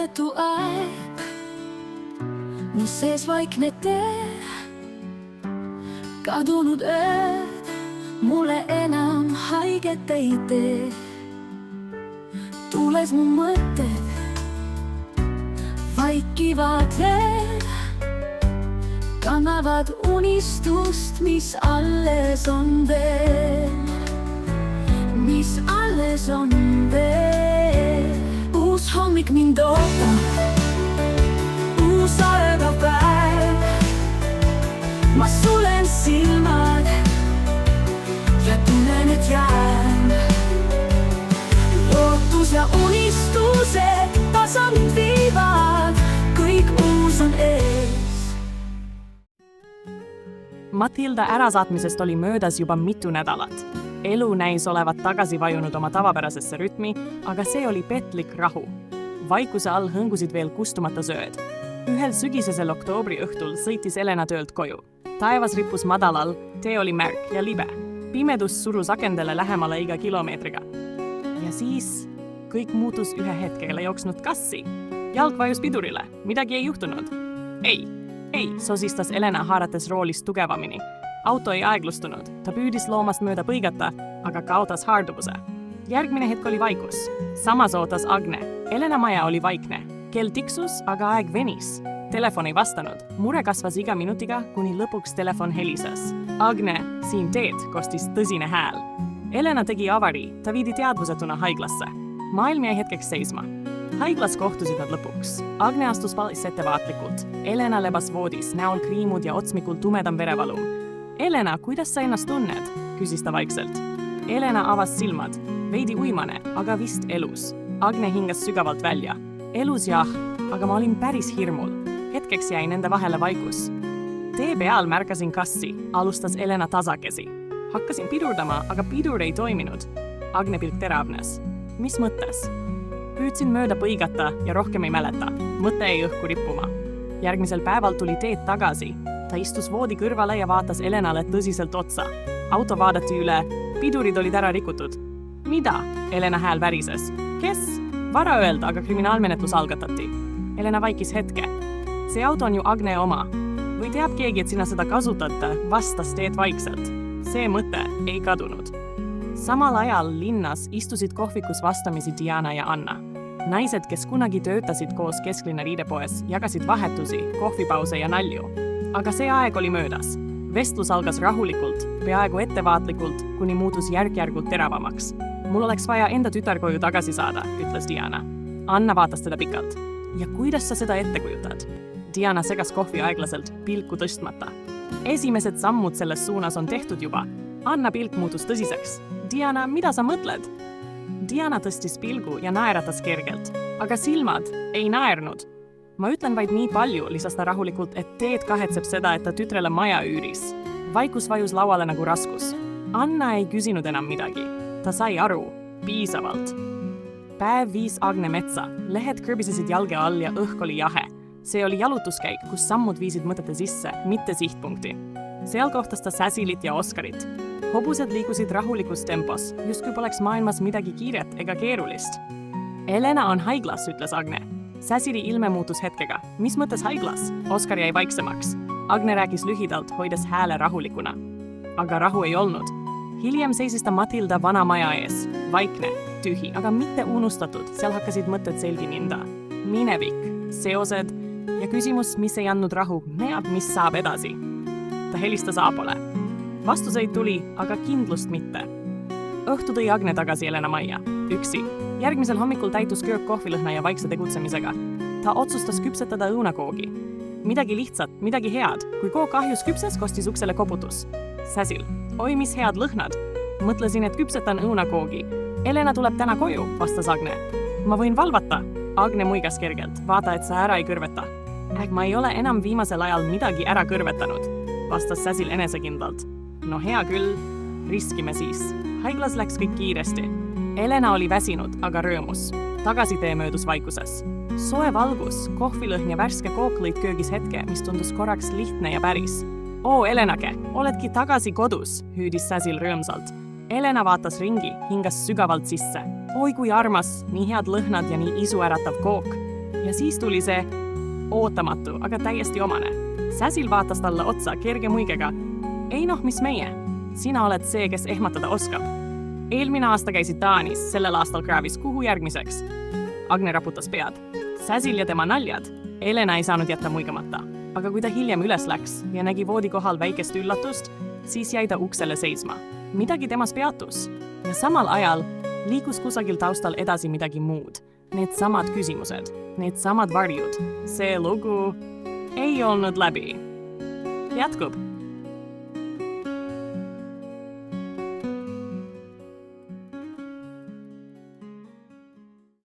meeletu aeg, mu sees vaikne tee. Kadunud ööd mulle enam haiget ei tee. Tuules mu mõtted vaikivad veel, kannavad unistust, mis alles on veel. Mis alles on veel. Uus hommik mind ootab, uus algav päev. Ma sulen silmad ja tunnen, et jään. Lootus ja unistused tasa mind viivad, kõik uus on ees. Matilda ärasaatmisest oli möödas juba mitu nädalat. Elu näis olevat tagasi vajunud oma tavapärasesse rütmi, aga see oli petlik rahu. Vaikuse all hõngusid veel kustumata sööd. Ühel sügisesel oktoobri õhtul sõitis Elena töölt koju. Taevas rippus madalal, tee oli märk ja libe. Pimedus surus akendele lähemale iga kilomeetriga. Ja siis kõik muutus ühe hetkele jooksnud kassi. Jalg vajus pidurile, midagi ei juhtunud. Ei, sosistas Elena haarates roolist tugevamini. Auto ei aeglustunud, ta püüdis loomast mööda põigata, aga kaotas haarduvuse. Järgmine hetk oli vaikus. Samas ootas Agne. Elena maja oli vaikne. Kell tiksus, aga aeg venis. Telefon ei vastanud. Mure kasvas iga minutiga, kuni lõpuks telefon helises. Agne, siin teed, kostis tõsine hääl. Elena tegi avari, ta viidi teadvusetuna haiglasse. Maailm jäi hetkeks seisma. Haiglas kohtusid nad lõpuks. Agne astus valisse ettevaatlikult. Elena lebas voodis, näol kriimud ja otsmikul tumedam verevalum. Elena, kuidas sa ennast tunned? Küsis ta vaikselt. Elena avas silmad. Veidi uimane, aga vist elus. Agne hingas sügavalt välja. Elus jah, aga ma olin päris hirmul. Hetkeks jäi nende vahele vaikus. Tee peal märkasin kassi, alustas Elena tasakesi. Hakkasin pidurdama, aga pidur ei toiminud. Agne pilk teravnes. Mis mõttes? Püüdsin mööda põigata ja rohkem ei mäleta. Mõte ei õhku rippuma. Järgmisel päeval tuli Teed tagasi. Ta istus voodi kõrvale ja vaatas Elenale tõsiselt otsa. Auto vaadati üle, pidurid olid ära rikutud. Mida? Elena hääl värises. Kes? Vara öelda, aga kriminaalmenetlus algatati. Elena vaikis hetke. See auto on ju Agne oma. Või teab keegi, et sina seda kasutate, vastas Teed vaikselt. See mõte ei kadunud. Samal ajal linnas istusid kohvikus vastamisi Diana ja Anna. Naised, kes kunagi töötasid koos kesklinna riidepoes, jagasid vahetusi, kohvipause ja nalju. Aga see aeg oli möödas. Vestlus algas rahulikult, peaaegu ettevaatlikult, kuni muutus järk-järgult teravamaks. Mul oleks vaja enda tütarkoju tagasi saada, ütles Diana. Anna vaatas teda pikalt. Ja kuidas sa seda ette kujutad? Diana segas kohvi aeglaselt, pilku tõstmata. Esimesed sammud selles suunas on tehtud juba. Anna pilk muutus tõsiseks. Diana, mida sa mõtled? Diana tõstis pilgu ja naeratas kergelt, aga silmad ei naernud. Ma ütlen vaid nii palju, lisas ta rahulikult, et Teed kahetseb seda, et ta tütrele maja üüris. Vaikus vajus lauale nagu raskus. Anna ei küsinud enam midagi. Ta sai aru, piisavalt. Päev viis Agne metsa. Lehed kõrbisesid jalge all ja õhk oli jahe. See oli jalutuskäik, kus sammud viisid mõtete sisse, mitte sihtpunkti. Seal kohtas ta Cecilit ja Oskarit. Hobused liigusid rahulikus tempos, justkui poleks maailmas midagi kiiret ega keerulist. Elena on haiglas, ütles Agne. Cecili ilme muutus hetkega. Mis mõttes haiglas? Oskar jäi vaiksemaks. Agne rääkis lühidalt, hoides hääle rahulikuna. Aga rahu ei olnud. Hiljem seisis ta Matilda vana maja ees. Vaikne, tühi, aga mitte unustatud. Seal hakkasid mõtted selgi ninda. Minevik, seosed ja küsimus, mis ei andnud rahu, näeb, mis saab edasi. Ta helistas Aapole. Vastuseid tuli, aga kindlust mitte. Õhtu tõi Agne tagasi Elena majja. Üksi. Järgmisel hommikul täitus köök kohvilõhna ja vaikse tegutsemisega. Ta otsustas küpsetada õunakoogi. Midagi lihtsat, midagi head. Kui kook ahjus küpses, kostis uksele koputus. Cecil, oi mis head lõhnad. Mõtlesin, et küpsetan õunakoogi. Elena tuleb täna koju, vastas Agne. Ma võin valvata. Agne muigas kergelt. Vaata, et sa ära ei kõrveta. Ma ei ole enam viimasel ajal midagi ära kõrvetanud, vastas Cecil enesekindlalt. No hea küll, riskime siis. Haiglas läks kõik kiiresti. Elena oli väsinud, aga rõõmus. Tagasitee möödus vaikuses. Soe valgus, kohvilõhn ja värske kook lõid köögis hetke, mis tundus korraks lihtne ja päris. Oo, Elenake, oledki tagasi kodus, hüüdis Cecil rõõmsalt. Elena vaatas ringi, hingas sügavalt sisse. Oi kui armas, nii head lõhnad ja nii isu äratav kook. Ja Ja siis tuli see ootamatu, aga täiesti omane. Cecil vaatas talle otsa kerge muigega. Ei noh, mis meie? Sina oled see, kes ehmatada oskab. Eelmine aasta käisid Taanis, sellel aastal kraavis kuhu järgmiseks. Agne raputas pead. Cecil ja tema naljad. Elena ei saanud jätta muigamata. Aga kui ta hiljem üles läks ja nägi voodi kohal väikest üllatust, siis jäi ta uksele seisma. Midagi temas peatus. Ja samal ajal liikus kusagil taustal edasi midagi muud. Need samad küsimused, need samad varjud. See lugu ei olnud läbi. Jätkub.